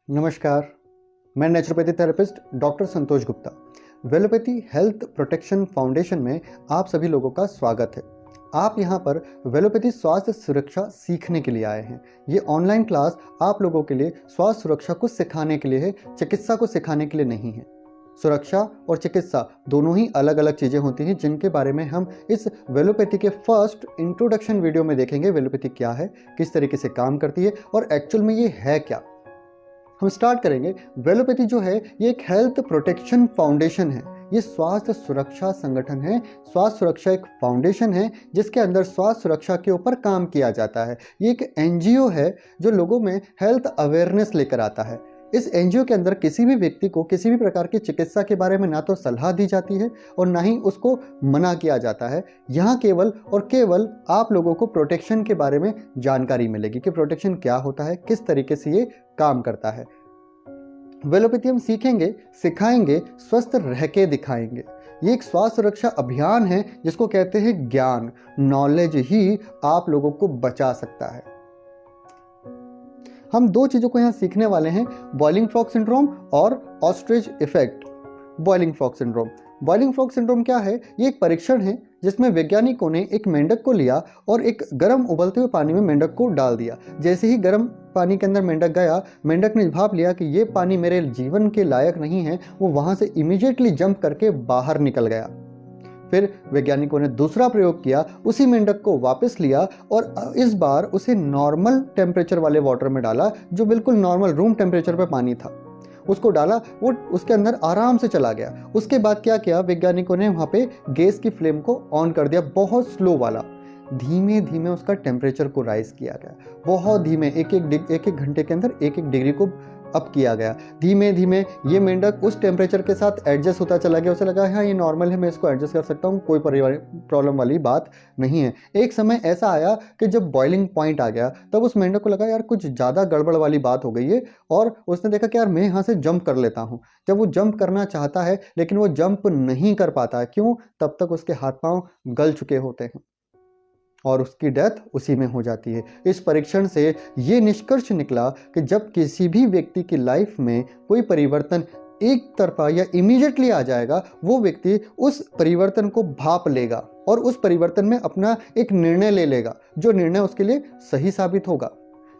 नमस्कार। मैं naturopathy therapist doctor संतोष Gupta वेलोपैथी health protection foundation में आप सभी लोगों का स्वागत है। आप यहाँ पर वेलोपैथी स्वास्थ्य सुरक्षा सीखने के लिए आए हैं। ये ऑनलाइन क्लास आप लोगों के लिए स्वास्थ्य सुरक्षा को सिखाने के लिए है, चिकित्सा को सिखाने के लिए नहीं है। सुरक्षा और चिकित्सा दोनों ही अलग अलग चीज़ें होती हैं, जिनके बारे में हम इस वेलोपैथी के फर्स्ट इंट्रोडक्शन वीडियो में देखेंगे। वेलोपैथी क्या है, किस तरीके से काम करती है और एक्चुअल में ये है क्या। हम स्टार्ट करेंगे। वेलोपैथी जो है ये एक हेल्थ प्रोटेक्शन फाउंडेशन है। ये स्वास्थ्य सुरक्षा संगठन है। स्वास्थ्य सुरक्षा एक फाउंडेशन है जिसके अंदर स्वास्थ्य सुरक्षा के ऊपर काम किया जाता है। ये एक एनजीओ है जो लोगों में हेल्थ अवेयरनेस लेकर आता है। इस एनजीओ के अंदर किसी भी व्यक्ति को किसी भी प्रकार की चिकित्सा के बारे में ना तो सलाह दी जाती है और ना ही उसको मना किया जाता है। यहाँ केवल और केवल आप लोगों को प्रोटेक्शन के बारे में जानकारी मिलेगी कि प्रोटेक्शन क्या होता है, किस तरीके से ये काम करता है। वेलोपैथी हम सीखेंगे, सिखाएंगे, स्वस्थ रह के दिखाएंगे। ये एक स्वास्थ्य सुरक्षा अभियान है जिसको कहते हैं ज्ञान। नॉलेज ही आप लोगों को बचा सकता है। हम दो चीज़ों को यहाँ सीखने वाले हैं, बॉइलिंग फ्रॉग सिंड्रोम और ostrich effect. Boiling frog syndrome क्या है? ये एक परीक्षण है जिसमें वैज्ञानिकों ने एक मेंढक को लिया और एक गर्म उबलते हुए पानी में मेंढक को डाल दिया। जैसे ही गर्म पानी के अंदर मेंढक गया, मेंढक ने भाप लिया कि ये पानी मेरे जीवन के लायक नहीं है। वो वहाँ से इमीडिएटली जंप करके बाहर निकल गया। फिर वैज्ञानिकों ने दूसरा प्रयोग किया, उसी मेंढक को वापस लिया और इस बार उसे नॉर्मल टेम्परेचर वाले वाटर में डाला, जो बिल्कुल नॉर्मल रूम टेम्परेचर पे पानी था। उसको डाला, वो उसके अंदर आराम से चला गया। उसके बाद क्या किया, वैज्ञानिकों ने वहाँ पे गैस की फ्लेम को ऑन कर दिया, बहुत स्लो वाला। धीमे धीमे उसका टेम्परेचर को राइज किया गया, बहुत धीमे, एक एक घंटे के अंदर एक डिग्री को अप किया गया। धीमे धीमे ये मेंढक उस टेम्परेचर के साथ एडजस्ट होता चला गया। उसे लगा हाँ ये नॉर्मल है, मैं इसको एडजस्ट कर सकता हूँ, कोई प्रॉब्लम वाली बात नहीं है। एक समय ऐसा आया कि जब बॉइलिंग पॉइंट आ गया, तब उस मेंढक को लगा यार कुछ ज़्यादा गड़बड़ वाली बात हो गई है, और उसने देखा कि यार मैं यहाँ से जंप कर लेता हूँ। जब वो जंप करना चाहता है लेकिन वो जंप नहीं कर पाता है। क्यों? तब तक उसके हाथ पाँव गल चुके होते हैं और उसकी डेथ उसी में हो जाती है। इस परीक्षण से ये निष्कर्ष निकला कि जब किसी भी व्यक्ति की लाइफ में कोई परिवर्तन एक तरफा या इमीडिएटली आ जाएगा, वो व्यक्ति उस परिवर्तन को भाप लेगा और उस परिवर्तन में अपना एक निर्णय ले लेगा, जो निर्णय उसके लिए सही साबित होगा।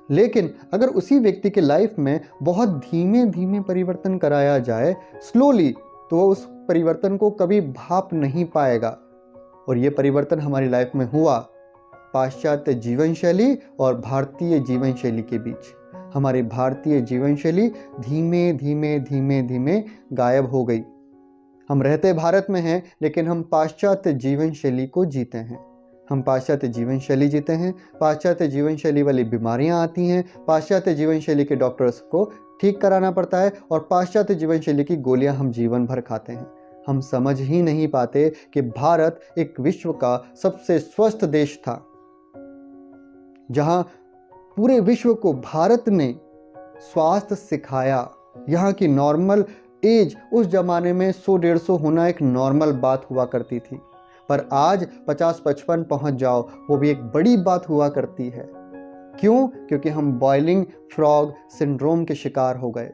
लेकिन अगर उसी व्यक्ति के लाइफ में बहुत धीमे धीमे परिवर्तन कराया जाए, स्लोली, तो वो उस परिवर्तन को कभी भाप नहीं पाएगा। और ये परिवर्तन हमारी लाइफ में हुआ पाश्चात्य जीवन शैली और भारतीय जीवन शैली के बीच। हमारी भारतीय जीवन शैली धीमे धीमे धीमे धीमे गायब हो गई। हम रहते भारत में हैं लेकिन हम पाश्चात्य जीवन शैली को जीते हैं। हम पाश्चात्य जीवन शैली जीते हैं, पाश्चात्य जीवन शैली वाली बीमारियां आती हैं, पाश्चात्य जीवन शैली के डॉक्टर्स को ठीक कराना पड़ता है और पाश्चात्य जीवन शैली की गोलियां हम जीवन भर खाते हैं। हम समझ ही नहीं पाते कि भारत एक विश्व का सबसे स्वस्थ देश था, जहां पूरे विश्व को भारत ने स्वास्थ्य सिखाया। यहाँ की नॉर्मल एज उस जमाने में 100-150 होना एक नॉर्मल बात हुआ करती थी, पर आज 50-55 पहुंच जाओ वो भी एक बड़ी बात हुआ करती है। क्यों? क्योंकि हम बॉइलिंग फ्रॉग सिंड्रोम के शिकार हो गए।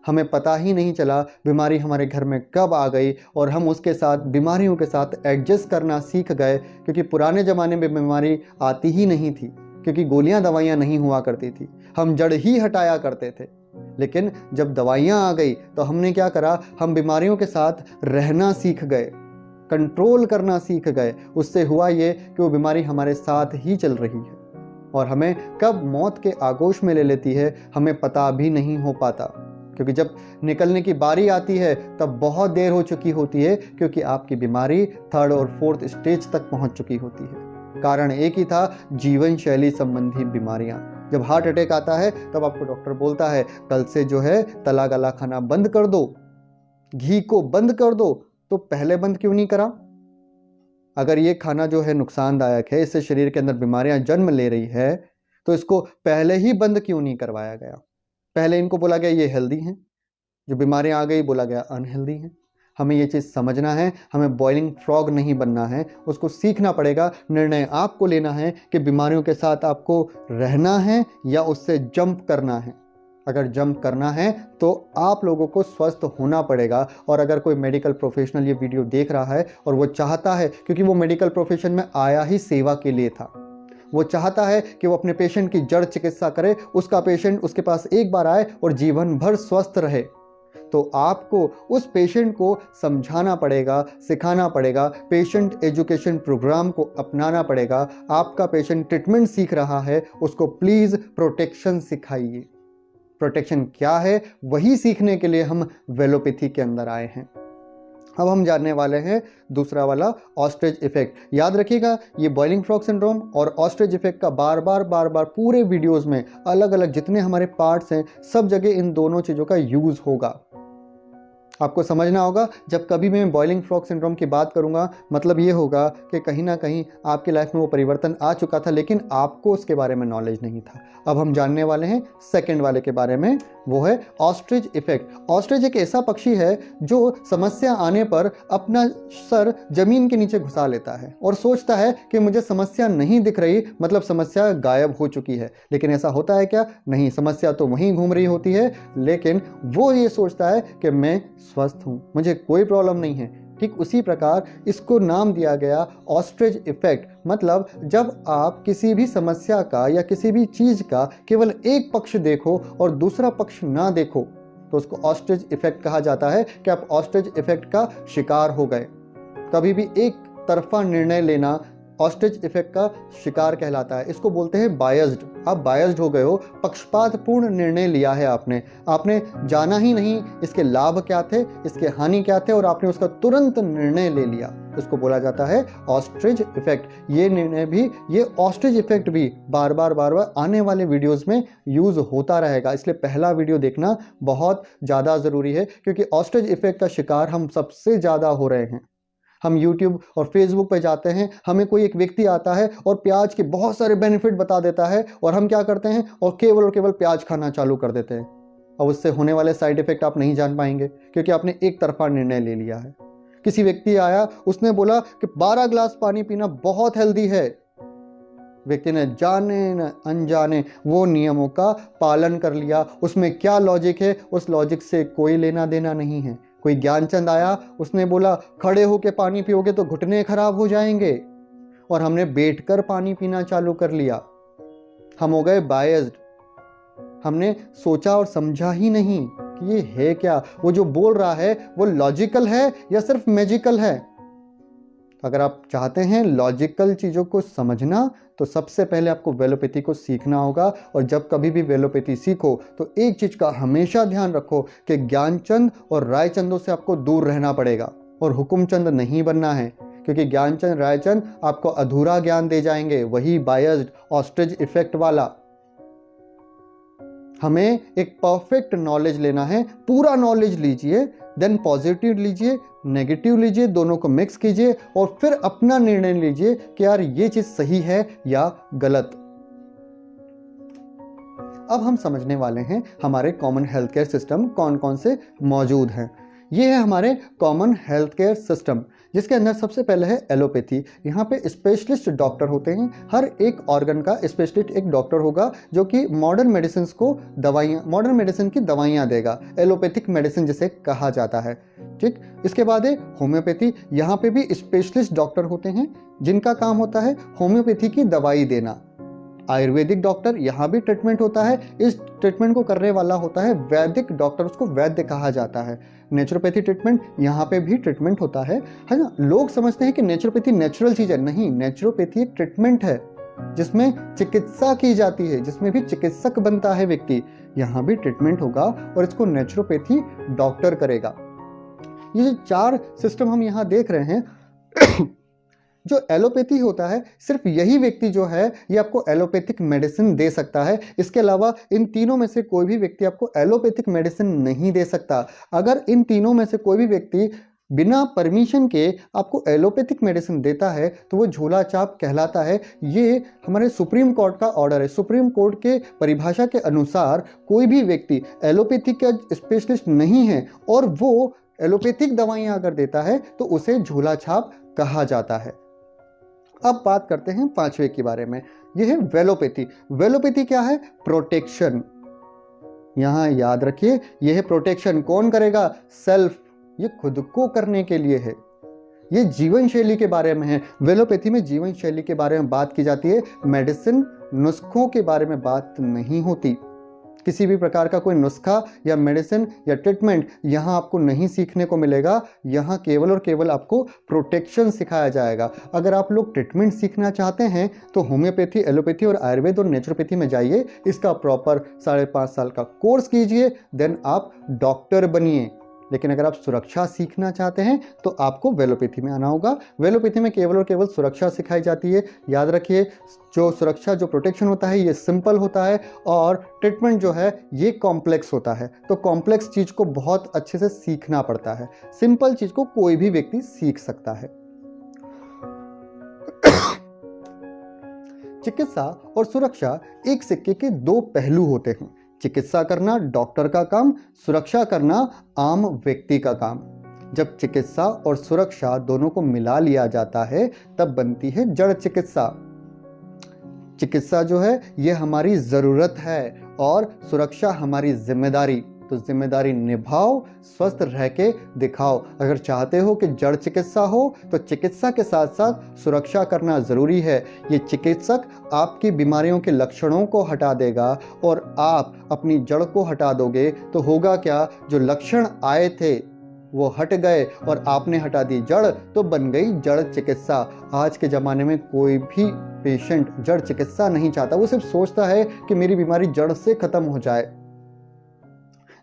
हमें पता ही नहीं चला बीमारी हमारे घर में कब आ गई और हम उसके साथ बीमारियों के साथ एडजस्ट करना सीख गए, क्योंकि पुराने ज़माने में बीमारी आती ही नहीं थी, क्योंकि गोलियां दवाइयां नहीं हुआ करती थी, हम जड़ ही हटाया करते थे। लेकिन जब दवाइयां आ गई तो हमने क्या करा, हम बीमारियों के साथ रहना सीख गए, कंट्रोल करना सीख गए। उससे हुआ ये कि वो बीमारी हमारे साथ ही चल रही है और हमें कब मौत के आगोश में ले लेती है हमें पता भी नहीं हो पाता, क्योंकि जब निकलने की बारी आती है तब बहुत देर हो चुकी होती है, क्योंकि आपकी बीमारी 3rd और 4th स्टेज तक पहुंच चुकी होती है। कारण एक ही था, जीवन शैली संबंधी बीमारियां। जब हार्ट अटैक आता है तब आपको डॉक्टर बोलता है कल से जो है तला गला खाना बंद कर दो, घी को बंद कर दो। तो पहले बंद क्यों नहीं करा? अगर ये खाना जो है नुकसानदायक है, इससे शरीर के अंदर बीमारियां जन्म ले रही है, तो इसको पहले ही बंद क्यों नहीं करवाया गया? पहले इनको बोला गया ये हेल्दी हैं, जो बीमारियां आ गई बोला गया अनहेल्दी हैं। हमें ये चीज़ समझना है, हमें बॉइलिंग फ्रॉग नहीं बनना है, उसको सीखना पड़ेगा। निर्णय आपको लेना है कि बीमारियों के साथ आपको रहना है या उससे जंप करना है। अगर जंप करना है तो आप लोगों को स्वस्थ होना पड़ेगा। और अगर कोई मेडिकल प्रोफेशनल ये वीडियो देख रहा है और वो चाहता है, क्योंकि वो मेडिकल प्रोफेशन में आया ही सेवा के लिए था, वो चाहता है कि वो अपने पेशेंट की जड़ चिकित्सा करे, उसका पेशेंट उसके पास एक बार आए और जीवन भर स्वस्थ रहे, तो आपको उस पेशेंट को समझाना पड़ेगा, सिखाना पड़ेगा, पेशेंट एजुकेशन प्रोग्राम को अपनाना पड़ेगा। आपका पेशेंट ट्रीटमेंट सीख रहा है, उसको प्लीज़ प्रोटेक्शन सिखाइए। प्रोटेक्शन क्या है, वही सीखने के लिए हम वेलोपैथी के अंदर आए हैं। अब हम जानने वाले हैं दूसरा वाला ऑस्ट्रिच इफेक्ट। याद रखिएगा, ये बॉइलिंग फ्रॉग सिंड्रोम और ऑस्ट्रिच इफेक्ट का बार बार पूरे वीडियोस में अलग अलग जितने हमारे पार्ट्स हैं, सब जगह इन दोनों चीज़ों का यूज़ होगा। आपको समझना होगा, जब कभी मैं बॉइलिंग फ्रॉग सिंड्रोम की बात करूंगा, मतलब ये होगा कि कहीं ना कहीं आपकी लाइफ में वो परिवर्तन आ चुका था, लेकिन आपको उसके बारे में नॉलेज नहीं था। अब हम जानने वाले हैं सेकंड वाले के बारे में, वो है ऑस्ट्रिच इफेक्ट। ऑस्ट्रिच एक ऐसा पक्षी है जो समस्या आने पर अपना सर जमीन के नीचे घुसा लेता है और सोचता है कि मुझे समस्या नहीं दिख रही, मतलब समस्या गायब हो चुकी है। लेकिन ऐसा होता है क्या? नहीं, समस्या तो वहीं घूम रही होती है, लेकिन वो ये सोचता है कि मैं स्वस्थ हूं, मुझे कोई प्रॉब्लम नहीं है। ठीक उसी प्रकार इसको नाम दिया गया ऑस्ट्रिच इफेक्ट। मतलब जब आप किसी भी समस्या का या किसी भी चीज का केवल एक पक्ष देखो और दूसरा पक्ष ना देखो, तो उसको ऑस्ट्रिच इफेक्ट कहा जाता है कि आप ऑस्ट्रिच इफेक्ट का शिकार हो गए। कभी भी एक तरफा निर्णय लेना ऑस्ट्रिच इफेक्ट का शिकार कहलाता है। इसको बोलते हैं बायस्ड। आप बायस्ड हो गए हो, पक्षपातपूर्ण निर्णय लिया है आपने जाना ही नहीं इसके लाभ क्या थे, इसके हानि क्या थे, और आपने उसका तुरंत निर्णय ले लिया। इसको बोला जाता है ऑस्ट्रिच इफेक्ट। ये निर्णय भी, ये ऑस्ट्रिच इफेक्ट भी बार बार आने वाले वीडियोस में यूज होता रहेगा, इसलिए पहला वीडियो देखना बहुत ज़्यादा ज़रूरी है, क्योंकि ऑस्ट्रिच इफेक्ट का शिकार हम सबसे ज़्यादा हो रहे हैं। हम YouTube और Facebook पे जाते हैं, हमें कोई एक व्यक्ति आता है और प्याज के बहुत सारे बेनिफिट बता देता है, और हम क्या करते हैं, और केवल प्याज खाना चालू कर देते हैं। और उससे होने वाले साइड इफेक्ट आप नहीं जान पाएंगे, क्योंकि आपने एक तरफा निर्णय ले लिया है। किसी व्यक्ति आया, उसने बोला कि 12 ग्लास पानी पीना बहुत हेल्दी है। व्यक्ति ने जाने न अनजाने वो नियमों का पालन कर लिया। उसमें क्या लॉजिक है, उस लॉजिक से कोई लेना देना नहीं है। कोई ज्ञानचंद आया, उसने बोला खड़े होके पानी पियोगे तो घुटने खराब हो जाएंगे, और हमने बैठकर पानी पीना चालू कर लिया। हम हो गए बायस्ड। हमने सोचा और समझा ही नहीं कि ये है क्या, वो जो बोल रहा है वो लॉजिकल है या सिर्फ मैजिकल है। अगर आप चाहते हैं लॉजिकल चीज़ों को समझना, तो सबसे पहले आपको वेलोपैथी को सीखना होगा। और जब कभी भी वेलोपैथी सीखो तो एक चीज़ का हमेशा ध्यान रखो कि ज्ञानचंद और रायचंदों से आपको दूर रहना पड़ेगा, और हुकुमचंद नहीं बनना है, क्योंकि ज्ञानचंद रायचंद आपको अधूरा ज्ञान दे जाएंगे, वही बायस्ड ऑस्ट्रिच इफेक्ट वाला। हमें एक परफेक्ट नॉलेज लेना है, पूरा नॉलेज लीजिए, देन पॉजिटिव लीजिए, नेगेटिव लीजिए, दोनों को मिक्स कीजिए और फिर अपना निर्णय लीजिए कि यार ये चीज सही है या गलत। अब हम समझने वाले हैं हमारे कॉमन हेल्थ केयर सिस्टम कौन कौन से मौजूद हैं। ये है हमारे कॉमन हेल्थ केयर सिस्टम, जिसके अंदर सबसे पहले है एलोपैथी। यहाँ पे स्पेशलिस्ट डॉक्टर होते हैं, हर एक ऑर्गन का स्पेशलिस्ट एक डॉक्टर होगा जो कि मॉडर्न मेडिसिन को दवाइयाँ, मॉडर्न मेडिसिन की दवाइयाँ देगा, एलोपैथिक मेडिसिन जिसे कहा जाता है। ठीक, इसके बाद है होम्योपैथी। यहाँ पे भी स्पेशलिस्ट डॉक्टर होते हैं जिनका काम होता है होम्योपैथी की दवाई देना। आयुर्वेदिक डॉक्टर, यहाँ भी ट्रीटमेंट होता है, इस ट्रीटमेंट को करने वाला होता है वैदिक डॉक्टर, उसको वैद्य कहा जाता है। नेचुरोपैथी ट्रीटमेंट, यहाँ पे भी ट्रीटमेंट होता है ना। लोग समझते हैं कि नेचुरोपैथी नेचुरल चीज़ है, नहीं, नेचुरोपैथी एक ट्रीटमेंट है जिसमें चिकित्सा की जाती है, जिसमें भी चिकित्सक बनता है व्यक्ति। यहाँ भी ट्रीटमेंट होगा और इसको नेचुरोपैथी डॉक्टर करेगा। ये जो 4 सिस्टम हम यहाँ देख रहे हैं जो एलोपैथी होता है, सिर्फ यही व्यक्ति जो है ये आपको एलोपैथिक मेडिसिन दे सकता है। इसके अलावा इन तीनों में से कोई भी व्यक्ति आपको एलोपैथिक मेडिसिन नहीं दे सकता। अगर इन तीनों में से कोई भी व्यक्ति बिना परमिशन के आपको एलोपैथिक मेडिसिन देता है तो वो झोला छाप कहलाता है। ये हमारे सुप्रीम कोर्ट का ऑर्डर है। सुप्रीम कोर्ट के परिभाषा के अनुसार कोई भी व्यक्ति एलोपैथिक का स्पेशलिस्ट नहीं है और वो एलोपैथिक दवाइयाँ अगर देता है तो उसे झोला छाप कहा जाता है। अब बात करते हैं 5वें के बारे में, यह है वेलोपैथी। वेलोपैथी क्या है? प्रोटेक्शन। यहाँ याद रखिए, यह है प्रोटेक्शन। कौन करेगा? सेल्फ। ये खुद को करने के लिए है। ये जीवन शैली के बारे में है। वेलोपैथी में जीवन शैली के बारे में बात की जाती है, मेडिसिन नुस्खों के बारे में बात नहीं होती। किसी भी प्रकार का कोई नुस्खा या मेडिसिन या ट्रीटमेंट यहाँ आपको नहीं सीखने को मिलेगा। यहाँ केवल और केवल आपको प्रोटेक्शन सिखाया जाएगा। अगर आप लोग ट्रीटमेंट सीखना चाहते हैं तो होम्योपैथी, एलोपैथी और आयुर्वेद और नेचुरोपैथी में जाइए, इसका प्रॉपर 5.5 साल का कोर्स कीजिए, देन आप डॉक्टर बनिए। लेकिन अगर आप सुरक्षा सीखना चाहते हैं तो आपको वेलोपैथी में आना होगा। वेलोपैथी में केवल और केवल सुरक्षा सिखाई जाती है। याद रखिए, जो सुरक्षा, जो प्रोटेक्शन होता है ये सिंपल होता है और ट्रीटमेंट जो है ये कॉम्प्लेक्स होता है। तो कॉम्प्लेक्स चीज़ को बहुत अच्छे से सीखना पड़ता है। सिंपल चीज़ को कोई भी व्यक्ति सीख सकता है। चिकित्सा और सुरक्षा एक सिक्के के दो पहलू होते हैं। चिकित्सा करना डॉक्टर का काम, सुरक्षा करना आम व्यक्ति का काम। जब चिकित्सा और सुरक्षा दोनों को मिला लिया जाता है तब बनती है जड़ चिकित्सा। चिकित्सा जो है ये हमारी ज़रूरत है और सुरक्षा हमारी जिम्मेदारी। तो जिम्मेदारी निभाओ, स्वस्थ रह के दिखाओ। अगर चाहते हो कि जड़ चिकित्सा हो तो चिकित्सा के साथ साथ सुरक्षा करना ज़रूरी है। ये चिकित्सक आपकी बीमारियों के लक्षणों को हटा देगा और आप अपनी जड़ को हटा दोगे तो होगा क्या? जो लक्षण आए थे वो हट गए और आपने हटा दी जड़, तो बन गई जड़ चिकित्सा। आज के ज़माने में कोई भी पेशेंट जड़ चिकित्सा नहीं चाहता। वो सिर्फ सोचता है कि मेरी बीमारी जड़ से ख़त्म हो जाए,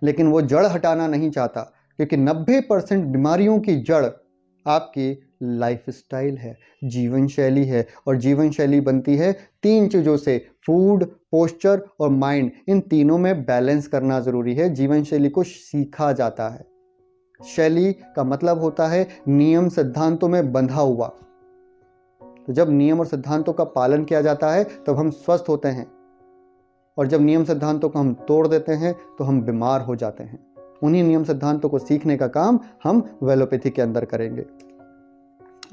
लेकिन वो जड़ हटाना नहीं चाहता, क्योंकि 90% बीमारियों की जड़ आपकी लाइफस्टाइल है, जीवन शैली है। और जीवन शैली बनती है 3 चीज़ों से, फूड, पोस्चर और माइंड। इन तीनों में बैलेंस करना ज़रूरी है। जीवन शैली को सीखा जाता है। शैली का मतलब होता है नियम सिद्धांतों में बंधा हुआ। तो जब नियम और सिद्धांतों का पालन किया जाता है तब हम स्वस्थ होते हैं, और जब नियम सिद्धांतों को हम तोड़ देते हैं तो हम बीमार हो जाते हैं। उन्हीं नियम सिद्धांतों को सीखने का काम हम वेलोपैथी के अंदर करेंगे।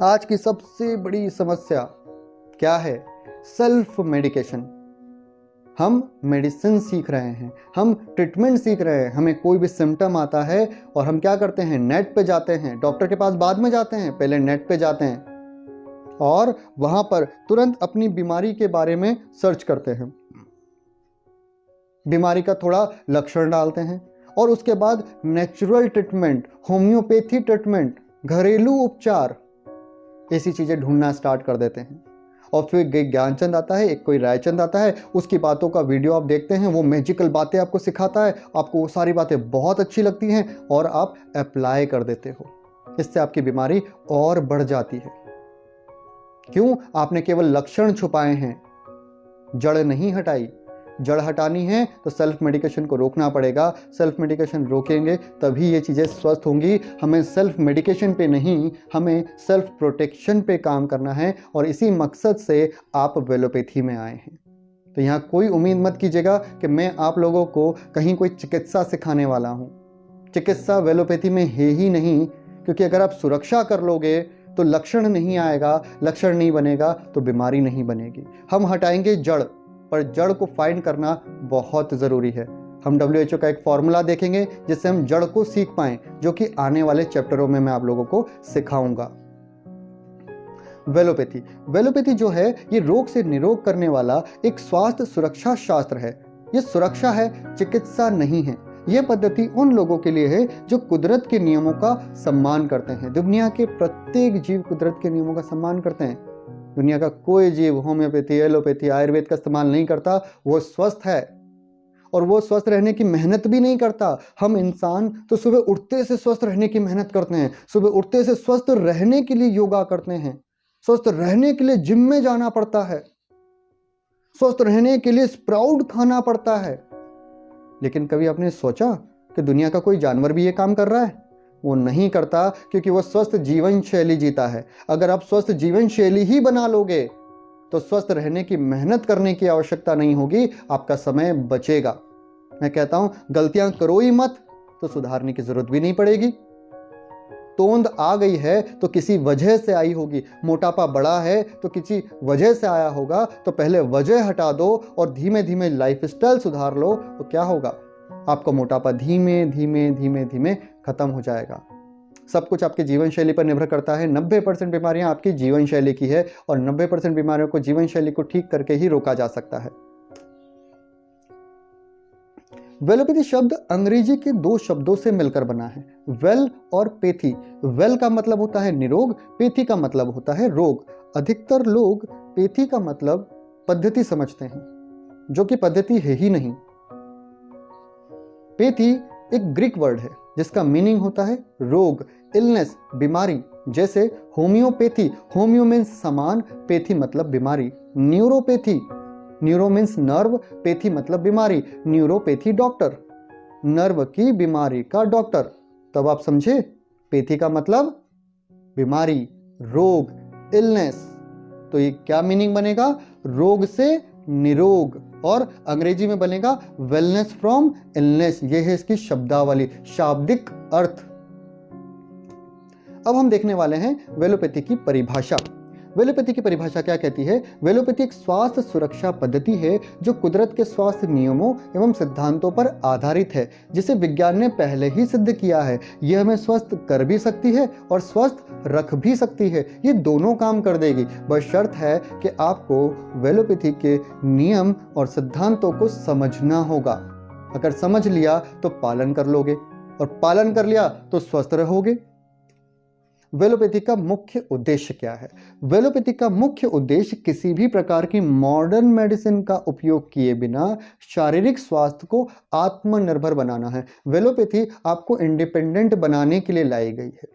आज की सबसे बड़ी समस्या क्या है? Self medication. हम मेडिसिन सीख रहे हैं, हम ट्रीटमेंट सीख रहे हैं। हमें कोई भी सिम्टम आता है और हम क्या करते हैं? नेट पे जाते हैं। डॉक्टर के पास बाद में जाते हैं, पहले नेट पे जाते हैं और वहां पर तुरंत अपनी बीमारी के बारे में सर्च करते हैं, बीमारी का थोड़ा लक्षण डालते हैं और उसके बाद नेचुरल ट्रीटमेंट, होम्योपैथी ट्रीटमेंट, घरेलू उपचार, ऐसी चीज़ें ढूंढना स्टार्ट कर देते हैं। और फिर ज्ञानचंद आता है, एक कोई रायचंद आता है, उसकी बातों का वीडियो आप देखते हैं, वो मैजिकल बातें आपको सिखाता है, आपको वो सारी बातें बहुत अच्छी लगती हैं और आप अप्लाई कर देते हो। इससे आपकी बीमारी और बढ़ जाती है। क्यों? आपने केवल लक्षण छुपाए हैं, जड़ नहीं हटाई। जड़ हटानी है तो सेल्फ मेडिकेशन को रोकना पड़ेगा। सेल्फ मेडिकेशन रोकेंगे तभी ये चीज़ें स्वस्थ होंगी। हमें सेल्फ मेडिकेशन पे नहीं, हमें सेल्फ प्रोटेक्शन पे काम करना है और इसी मकसद से आप वेलोपैथी में आए हैं। तो यहाँ कोई उम्मीद मत कीजिएगा कि मैं आप लोगों को कहीं कोई चिकित्सा सिखाने वाला हूँ। चिकित्सा वेलोपैथी में है ही नहीं, क्योंकि अगर आप सुरक्षा कर लोगे तो लक्षण नहीं आएगा, लक्षण नहीं बनेगा तो बीमारी नहीं बनेगी। हम हटाएंगे जड़, पर जड़ को फाइंड करना बहुत ज़रूरी है। हम WHO का एक फॉर्मूला देखेंगे जिससे हम जड़ को सीख पाएं, जो कि आने वाले चैप्टरों में मैं आप लोगों को सिखाऊंगा। वेलोपैथी जो है ये रोग से निरोग करने वाला एक स्वास्थ्य सुरक्षा शास्त्र है। ये सुरक्षा है, चिकित्सा नहीं है। यह पद्धति उन लोगों के लिए है जो कुदरत के नियमों का सम्मान करते हैं। दुनिया के प्रत्येक जीव कुदरत के नियमों का सम्मान करते हैं। दुनिया का कोई जीव होम्योपैथी, एलोपैथी, आयुर्वेद का इस्तेमाल नहीं करता, वो स्वस्थ है और वो स्वस्थ रहने की मेहनत भी नहीं करता। हम इंसान तो सुबह उठते से स्वस्थ रहने की मेहनत करते हैं, सुबह उठते से स्वस्थ रहने के लिए योगा करते हैं, स्वस्थ रहने के लिए जिम में जाना पड़ता है, स्वस्थ रहने के लिए स्प्राउट खाना पड़ता है। लेकिन कभी आपने सोचा कि दुनिया का कोई जानवर भी ये काम कर रहा है? वो नहीं करता, क्योंकि वो स्वस्थ जीवन शैली जीता है। अगर आप स्वस्थ जीवन शैली ही बना लोगे तो स्वस्थ रहने की मेहनत करने की आवश्यकता नहीं होगी, आपका समय बचेगा। मैं कहता हूं गलतियां करो ही मत, तो सुधारने की जरूरत भी नहीं पड़ेगी। तोंद आ गई है तो किसी वजह से आई होगी, मोटापा बढ़ा है तो किसी वजह से आया होगा। तो पहले वजह हटा दो और धीमे धीमे लाइफस्टाइल सुधार लो, तो क्या होगा? आपका मोटापा धीमे धीमे धीमे धीमे खत्म हो जाएगा। सब कुछ आपकी जीवन शैली पर निर्भर करता है। 90% बीमारियां आपकी जीवन शैली की है और 90% बीमारियों को जीवन शैली को ठीक करके ही रोका जा सकता है। वेलोपैथी शब्द अंग्रेजी के दो शब्दों से मिलकर बना है, वेल और पैथी। वेल का मतलब होता है निरोग, पैथी का मतलब होता है रोग। अधिकतर लोग पैथी का मतलब पद्धति समझते हैं, जो कि पद्धति है ही नहीं। पैथी एक ग्रीक वर्ड है जिसका मीनिंग होता है रोग, इलनेस, बीमारी। जैसे होम्योपैथी, होम्यो मीन्स समान, पैथी मतलब बीमारी। Neuropathy, neuro means nerve, pathy मतलब बीमारी। न्यूरोपैथी डॉक्टर, नर्व की बीमारी का डॉक्टर। तब आप समझे, पैथी का मतलब बीमारी, रोग, इलनेस। तो ये क्या मीनिंग बनेगा? रोग से निरोग, और अंग्रेजी में बनेगा वेलनेस फ्रॉम इलनेस। ये है इसकी शब्दावली, शाब्दिक अर्थ। अब हम देखने वाले हैं वेलोपैथी की परिभाषा। वेलोपैथी की परिभाषा क्या कहती है? वेलोपैथी एक स्वास्थ्य सुरक्षा पद्धति है जो कुदरत के स्वास्थ्य नियमों एवं सिद्धांतों पर आधारित है, जिसे विज्ञान ने पहले ही सिद्ध किया है। यह हमें स्वस्थ कर भी सकती है और स्वस्थ रख भी सकती है। ये दोनों काम कर देगी, बस शर्त है कि आपको वेलोपैथी के नियम और सिद्धांतों को समझना होगा। अगर समझ लिया तो पालन कर लोगे, और पालन कर लिया तो स्वस्थ रहोगे। वेलोपैथी का मुख्य उद्देश्य क्या है? वेलोपैथी का मुख्य उद्देश्य किसी भी प्रकार की मॉडर्न मेडिसिन का उपयोग किए बिना शारीरिक स्वास्थ्य को आत्मनिर्भर बनाना है। वेलोपैथी आपको इंडिपेंडेंट बनाने के लिए लाई गई है।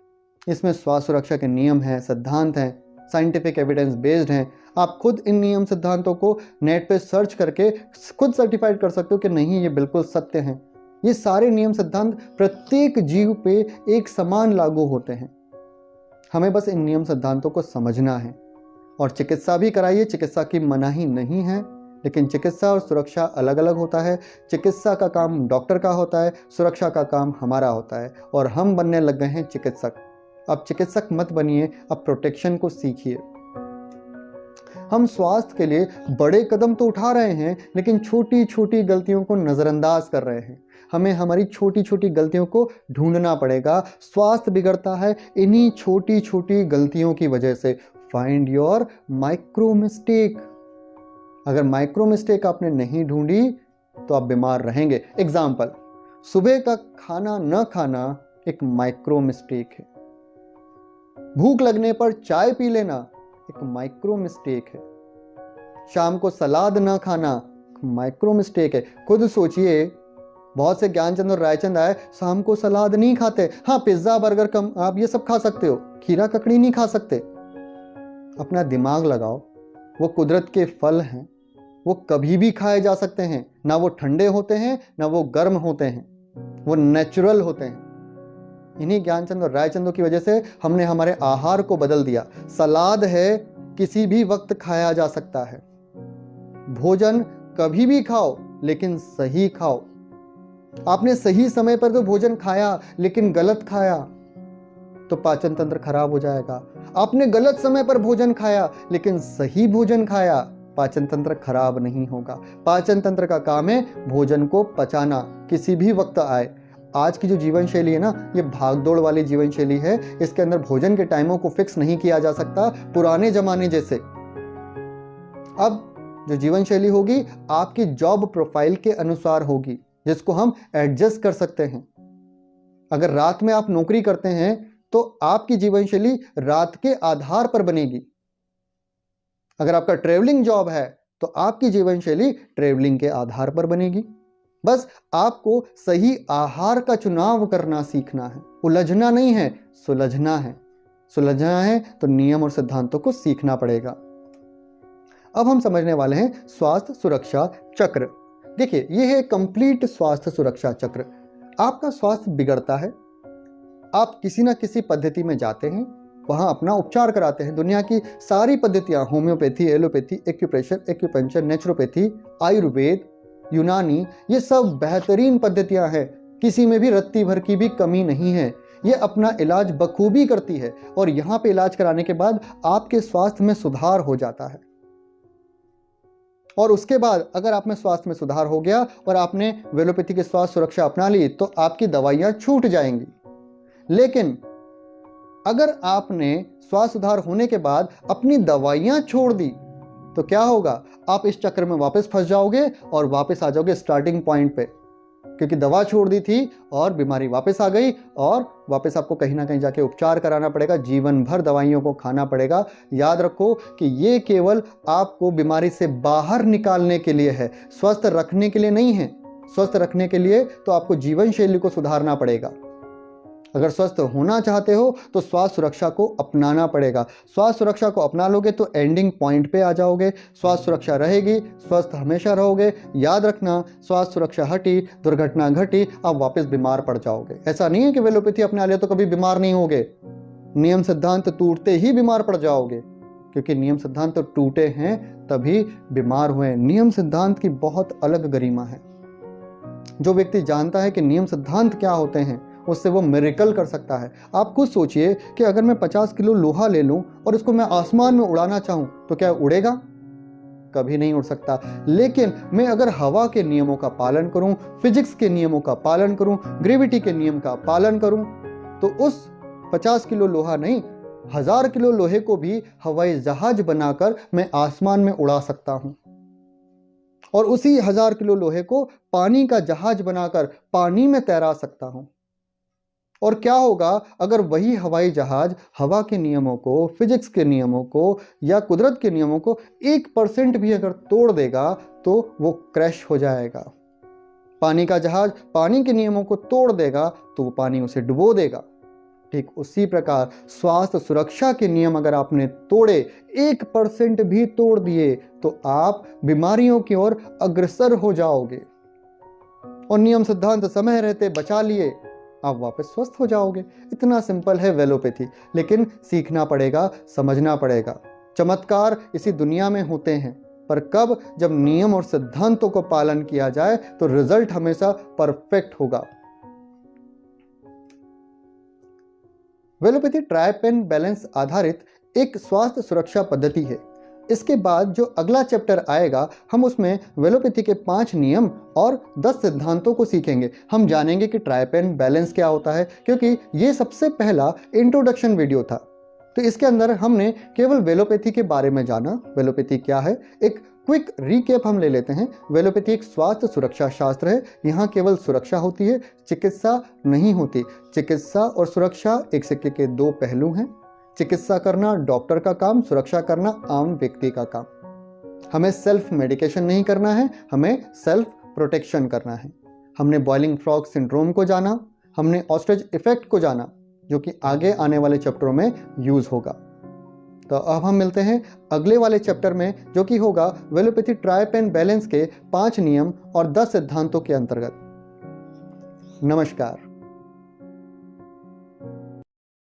इसमें स्वास्थ्य सुरक्षा के नियम हैं, सिद्धांत हैं, साइंटिफिक एविडेंस बेस्ड हैं। आप खुद इन नियम सिद्धांतों को नेट पे सर्च करके खुद सर्टिफाइड कर सकते हो कि नहीं, ये बिल्कुल सत्य हैं। ये सारे नियम सिद्धांत प्रत्येक जीव पे एक समान लागू होते हैं। हमें बस इन नियम सिद्धांतों को समझना है। और चिकित्सा भी कराइए, चिकित्सा की मनाही नहीं है, लेकिन चिकित्सा और सुरक्षा अलग अलग होता है। चिकित्सा का काम डॉक्टर का होता है, सुरक्षा का काम हमारा होता है, और हम बनने लग गए हैं चिकित्सक। अब चिकित्सक मत बनिए, अब प्रोटेक्शन को सीखिए। हम स्वास्थ्य के लिए बड़े कदम तो उठा रहे हैं, लेकिन छोटी छोटी गलतियों को नज़रअंदाज कर रहे हैं। हमें हमारी छोटी छोटी गलतियों को ढूंढना पड़ेगा। स्वास्थ्य बिगड़ता है इन्हीं छोटी छोटी गलतियों की वजह से। Find your micro mistake. अगर माइक्रो मिस्टेक आपने नहीं ढूंढी तो आप बीमार रहेंगे। एग्जाम्पल, सुबह का खाना न खाना एक माइक्रो मिस्टेक है। भूख लगने पर चाय पी लेना एक माइक्रो मिस्टेक है। शाम को सलाद न खाना माइक्रो मिस्टेक है। खुद सोचिए, बहुत से ज्ञानचंद और रायचंद आए, शाम को सलाद नहीं खाते। हाँ, पिज्जा बर्गर कम आप ये सब खा सकते हो, खीरा ककड़ी नहीं खा सकते। अपना दिमाग लगाओ, वो कुदरत के फल हैं, वो कभी भी खाए जा सकते हैं। ना वो ठंडे होते हैं, ना वो गर्म होते हैं, वो नेचुरल होते हैं। इन्हीं ज्ञानचंद और रायचंदों की वजह से हमने हमारे आहार को बदल दिया। सलाद है, किसी भी वक्त खाया जा सकता है। भोजन कभी भी खाओ, लेकिन सही खाओ। आपने सही समय पर तो भोजन खाया, लेकिन गलत खाया तो पाचन तंत्र खराब हो जाएगा। आपने गलत समय पर भोजन खाया, लेकिन सही भोजन खाया, पाचन तंत्र खराब नहीं होगा। पाचन तंत्र का काम है भोजन को पचाना, किसी भी वक्त आए। आज की जो जीवन शैली है ना, ये भागदौड़ वाली जीवन शैली है। इसके अंदर भोजन के टाइमों को फिक्स नहीं किया जा सकता पुराने जमाने जैसे। अब जो जीवन शैली होगी आपकी जॉब प्रोफाइल के अनुसार होगी, जिसको हम एडजस्ट कर सकते हैं। अगर रात में आप नौकरी करते हैं तो आपकी जीवन शैली रात के आधार पर बनेगी। अगर आपका ट्रेवलिंग जॉब है तो आपकी जीवन शैली ट्रेवलिंग के आधार पर बनेगी। बस आपको सही आहार का चुनाव करना सीखना है। उलझना नहीं है, सुलझना है। सुलझना है तो नियम और सिद्धांतों को सीखना पड़ेगा। अब हम समझने वाले हैं स्वास्थ्य सुरक्षा चक्र। देखिए, यह है कंप्लीट स्वास्थ्य सुरक्षा चक्र। आपका स्वास्थ्य बिगड़ता है, आप किसी ना किसी पद्धति में जाते हैं, वहां अपना उपचार कराते हैं। दुनिया की सारी पद्धतियां, homeopathy, allopathy, acupressure, acupuncture, naturopathy, Ayurveda, Unani, ये सब बेहतरीन पद्धतियां हैं। किसी में भी रत्ती भर की भी कमी नहीं है। ये अपना इलाज बखूबी करती है और यहाँ पे इलाज कराने के बाद आपके स्वास्थ्य में सुधार हो जाता है। और उसके बाद अगर आप में स्वास्थ्य में सुधार हो गया और आपने वेलोपैथी की स्वास्थ्य सुरक्षा अपना ली तो आपकी दवाइयां छूट जाएंगी। लेकिन अगर आपने स्वास्थ्य सुधार होने के बाद अपनी दवाइयां छोड़ दी तो क्या होगा? आप इस चक्र में वापस फंस जाओगे और वापस आ जाओगे स्टार्टिंग पॉइंट पे, क्योंकि दवा छोड़ दी थी और बीमारी वापस आ गई और वापस आपको कहीं ना कहीं जाके उपचार कराना पड़ेगा, जीवन भर दवाइयों को खाना पड़ेगा। याद रखो कि ये केवल आपको बीमारी से बाहर निकालने के लिए है, स्वस्थ रखने के लिए नहीं है। स्वस्थ रखने के लिए तो आपको जीवन शैली को सुधारना पड़ेगा। अगर स्वस्थ होना चाहते हो तो स्वास्थ्य सुरक्षा को अपनाना पड़ेगा। स्वास्थ्य सुरक्षा को अपना लोगे तो एंडिंग पॉइंट पे आ जाओगे। स्वास्थ्य सुरक्षा रहेगी, स्वस्थ हमेशा रहोगे। याद रखना, स्वास्थ्य सुरक्षा हटी, दुर्घटना घटी, आप वापस बीमार पड़ जाओगे। ऐसा नहीं है कि वेलोपैथी अपना लिया तो कभी बीमार नहीं होगे। नियम सिद्धांत टूटते ही बीमार पड़ जाओगे, क्योंकि नियम सिद्धांत तो टूटे हैं तभी बीमार हुए। नियम सिद्धांत की बहुत अलग गरिमा है। जो व्यक्ति जानता है कि नियम सिद्धांत क्या होते हैं उससे वो मिरेकल कर सकता है। आप खुद सोचिए कि अगर मैं 50 किलो लोहा ले लूं और इसको मैं आसमान में उड़ाना चाहूं तो क्या उड़ेगा? कभी नहीं उड़ सकता। लेकिन मैं अगर हवा के नियमों का पालन करूं, फिजिक्स के नियमों का पालन करूं, ग्रेविटी के नियम का पालन करूं तो उस 50 किलो लोहा नहीं, 1000 किलो लोहे को भी हवाई जहाज बनाकर मैं आसमान में उड़ा सकता हूं। और उसी 1000 किलो लोहे को पानी का जहाज बनाकर पानी में तैरा सकता हूं। और क्या होगा अगर वही हवाई जहाज हवा के नियमों को, फिजिक्स के नियमों को या कुदरत के नियमों को 1% भी अगर तोड़ देगा तो वो क्रैश हो जाएगा। पानी का जहाज पानी के नियमों को तोड़ देगा तो वो पानी उसे डुबो देगा। ठीक उसी प्रकार स्वास्थ्य सुरक्षा के नियम अगर आपने तोड़े, 1% भी तोड़ दिए तो आप बीमारियों की ओर अग्रसर हो जाओगे। और नियम सिद्धांत समय रहते बचा लिए, आप वापस स्वस्थ हो जाओगे। इतना सिंपल है वेलोपैथी, लेकिन सीखना पड़ेगा, समझना पड़ेगा। चमत्कार इसी दुनिया में होते हैं, पर कब? जब नियम और सिद्धांतों को पालन किया जाए तो रिजल्ट हमेशा परफेक्ट होगा। वेलोपैथी ट्राइपेन बैलेंस आधारित एक स्वास्थ्य सुरक्षा पद्धति है। इसके बाद जो अगला चैप्टर आएगा हम उसमें वेलोपैथी के 5 नियम और 10 सिद्धांतों को सीखेंगे। हम जानेंगे कि ट्राइपेन बैलेंस क्या होता है, क्योंकि ये सबसे पहला इंट्रोडक्शन वीडियो था। तो इसके अंदर हमने केवल वेलोपैथी के बारे में जाना, वेलोपैथी क्या है। एक क्विक रिकैप हम ले लेते हैं। वेलोपैथी एक स्वास्थ्य सुरक्षा शास्त्र है। यहाँ केवल सुरक्षा होती है, चिकित्सा नहीं होती। चिकित्सा और सुरक्षा एक सिक्के के 2 पहलू हैं। चिकित्सा करना डॉक्टर का काम, सुरक्षा करना आम व्यक्ति का काम। हमें सेल्फ मेडिकेशन नहीं करना है, हमें सेल्फ प्रोटेक्शन करना है। हमने बॉइलिंग फ्रॉग सिंड्रोम को जाना, हमने ऑस्ट्रिच इफेक्ट को जाना, जो कि आगे आने वाले चैप्टरों में यूज होगा। तो अब हम मिलते हैं अगले वाले चैप्टर में, जो कि होगा वेलोपैथी ट्राइपेन बैलेंस के 5 नियम और 10 सिद्धांतों के अंतर्गत। नमस्कार।